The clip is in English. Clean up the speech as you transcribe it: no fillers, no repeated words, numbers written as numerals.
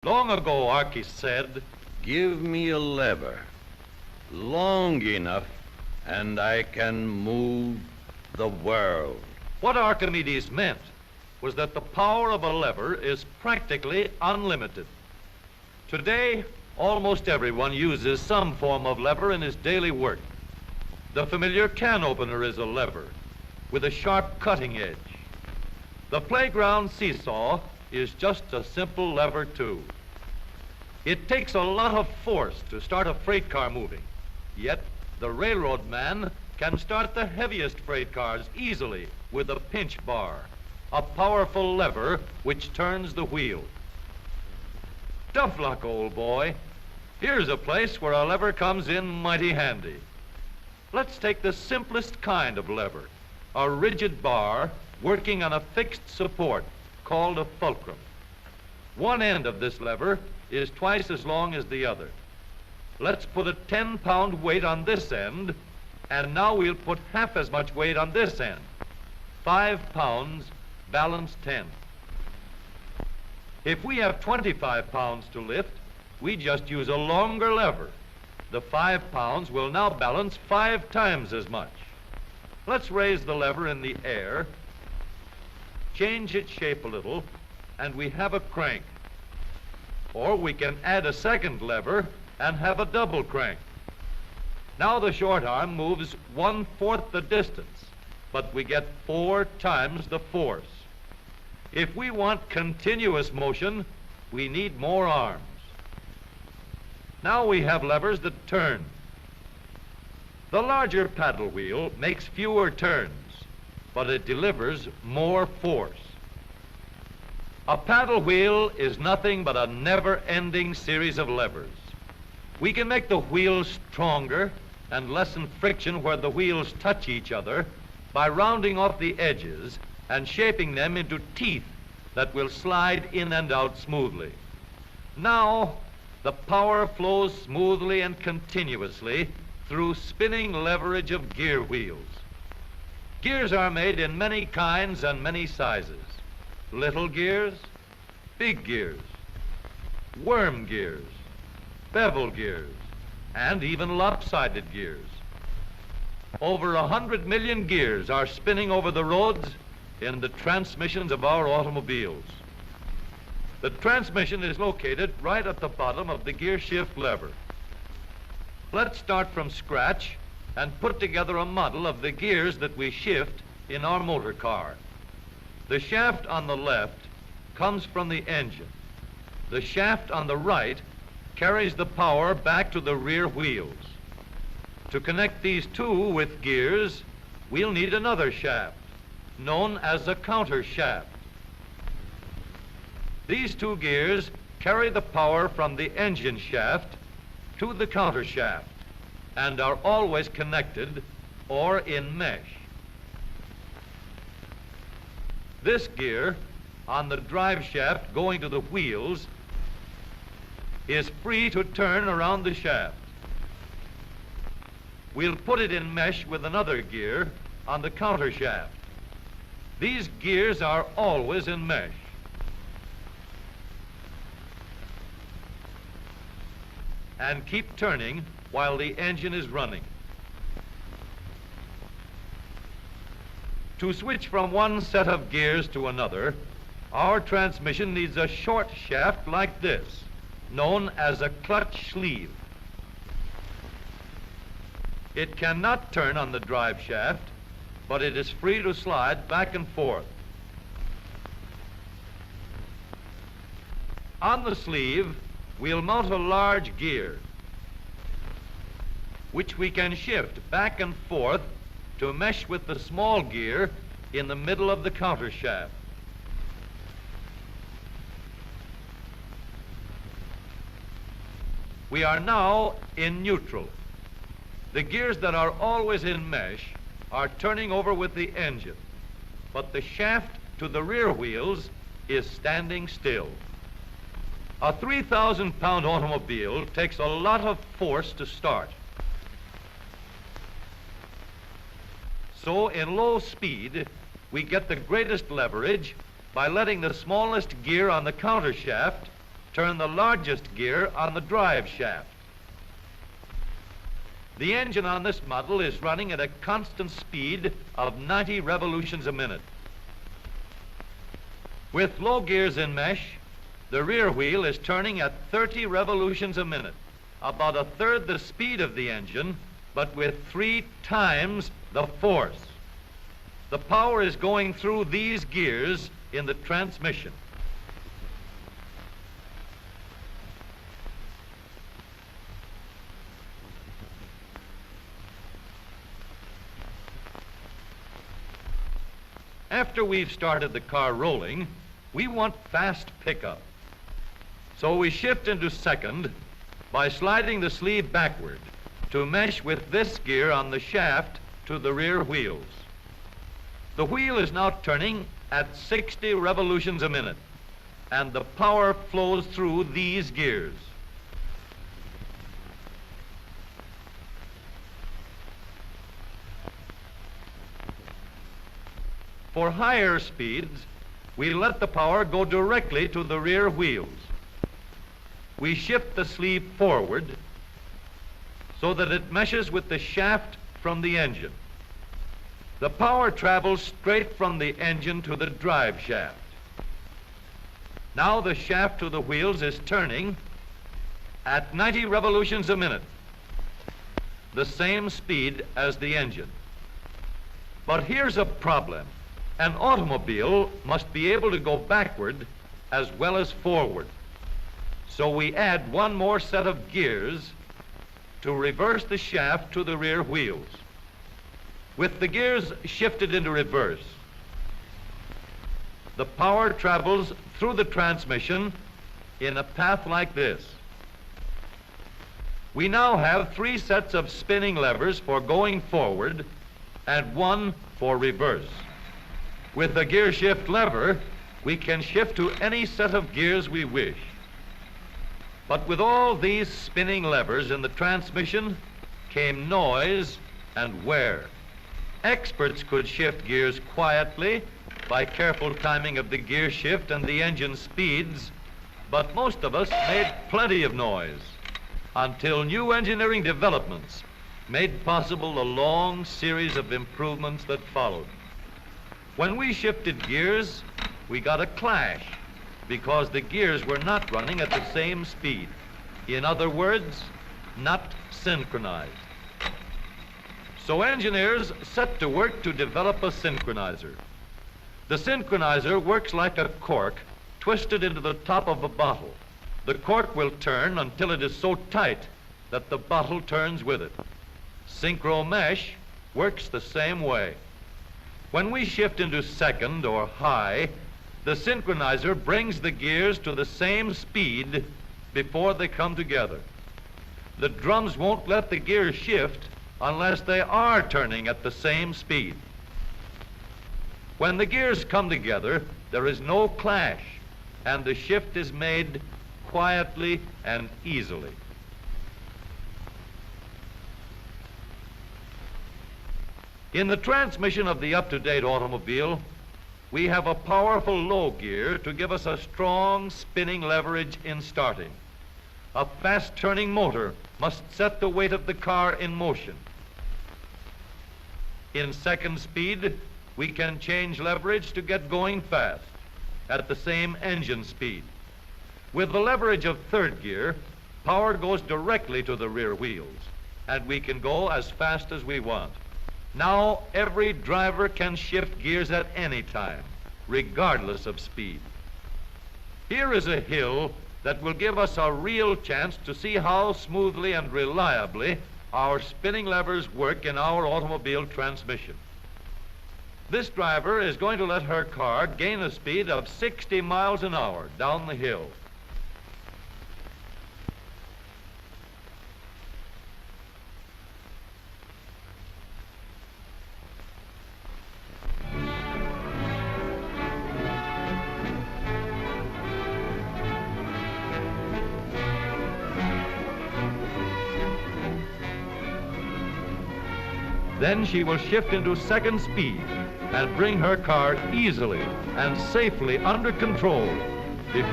Long ago, Archies said, Give me a lever long enough and I can move the world. what Archimedes meant was that the power of a lever is practically unlimited. Today, almost everyone uses some form of lever in his daily work. The familiar can opener is a lever with a sharp cutting edge. The playground seesaw is just a simple lever too. It takes a lot of force to start a freight car moving, yet the railroad man can start the heaviest freight cars easily with a pinch bar, a powerful lever which turns the wheel. Tough luck, old boy. Here's a place where a lever comes in mighty handy. Let's take the simplest kind of lever, a rigid bar working on a fixed support called a fulcrum. One end of this lever is twice as long as the other. Let's put a 10-pound weight on this end, and now we'll put half as much weight on this end. 5 pounds balance 10. If we have 25 pounds to lift, we just use a longer lever. The 5 pounds will now balance 5 times as much. Let's raise the lever in the air, change its shape a little, and we have a crank. Or we can add a second lever and have a double crank. Now the short arm moves 1/4 the distance, but we get 4 times the force. If we want continuous motion, we need more arms. Now we have levers that turn. The larger paddle wheel makes fewer turns, but it delivers more force. A paddle wheel is nothing but a never-ending series of levers. We can make the wheels stronger and lessen friction where the wheels touch each other by rounding off the edges and shaping them into teeth that will slide in and out smoothly. Now, the power flows smoothly and continuously through spinning leverage of gear wheels. Gears are made in many kinds and many sizes. Little gears, big gears, worm gears, bevel gears, and even lopsided gears. Over 100 million gears are spinning over the roads in the transmissions of our automobiles. The transmission is located right at the bottom of the gear shift lever. Let's start from scratch and put together a model of the gears that we shift in our motor car. The shaft on the left comes from the engine. The shaft on the right carries the power back to the rear wheels. To connect these two with gears, we'll need another shaft, known as a counter shaft. These two gears carry the power from the engine shaft to the counter shaft and are always connected or in mesh. This gear on the drive shaft going to the wheels is free to turn around the shaft. We'll put it in mesh with another gear on the counter shaft. These gears are always in mesh. And keep turning while the engine is running. To switch from one set of gears to another, our transmission needs a short shaft like this, known as a clutch sleeve. It cannot turn on the drive shaft, but it is free to slide back and forth. On the sleeve, we'll mount a large gear, which we can shift back and forth to mesh with the small gear in the middle of the counter shaft. We are now in neutral. The gears that are always in mesh are turning over with the engine, but the shaft to the rear wheels is standing still. A 3,000-pound automobile takes a lot of force to start. So in low speed, we get the greatest leverage by letting the smallest gear on the counter shaft turn the largest gear on the drive shaft. The engine on this model is running at a constant speed of 90 revolutions a minute. With low gears in mesh, the rear wheel is turning at 30 revolutions a minute, about a third the speed of the engine, but with 3 times the force. The power is going through these gears in the transmission. After we've started the car rolling, we want fast pickup. So we shift into second by sliding the sleeve backward to mesh with this gear on the shaft to the rear wheels. The wheel is now turning at 60 revolutions a minute, and the power flows through these gears. For higher speeds, we let the power go directly to the rear wheels. We shift the sleeve forward so that it meshes with the shaft from the engine. The power travels straight from the engine to the drive shaft. Now the shaft to the wheels is turning at 90 revolutions a minute, the same speed as the engine. But here's a problem. An automobile must be able to go backward as well as forward. So we add one more set of gears to reverse the shaft to the rear wheels. With the gears shifted into reverse, the power travels through the transmission in a path like this. We now have 3 sets of spinning levers for going forward and 1 for reverse. With the gear shift lever, we can shift to any set of gears we wish. But with all these spinning levers in the transmission came noise and wear. Experts could shift gears quietly by careful timing of the gear shift and the engine speeds, but most of us made plenty of noise until new engineering developments made possible the long series of improvements that followed. When we shifted gears, we got a clash because the gears were not running at the same speed. In other words, not synchronized. So engineers set to work to develop a synchronizer. The synchronizer works like a cork twisted into the top of a bottle. The cork will turn until it is so tight that the bottle turns with it. Synchro mesh works the same way. When we shift into second or high, the synchronizer brings the gears to the same speed before they come together. The drums won't let the gears shift unless they are turning at the same speed. When the gears come together, there is no clash, and the shift is made quietly and easily. In the transmission of the up-to-date automobile, we have a powerful low gear to give us a strong spinning leverage in starting. A fast-turning motor must set the weight of the car in motion. In second speed, we can change leverage to get going fast at the same engine speed. With the leverage of third gear, power goes directly to the rear wheels, and we can go as fast as we want. Now every driver can shift gears at any time, regardless of speed. Here is a hill that will give us a real chance to see how smoothly and reliably our spinning levers work in our automobile transmission. This driver is going to let her car gain a speed of 60 miles an hour down the hill. Then she will shift into second speed and bring her car easily and safely under control before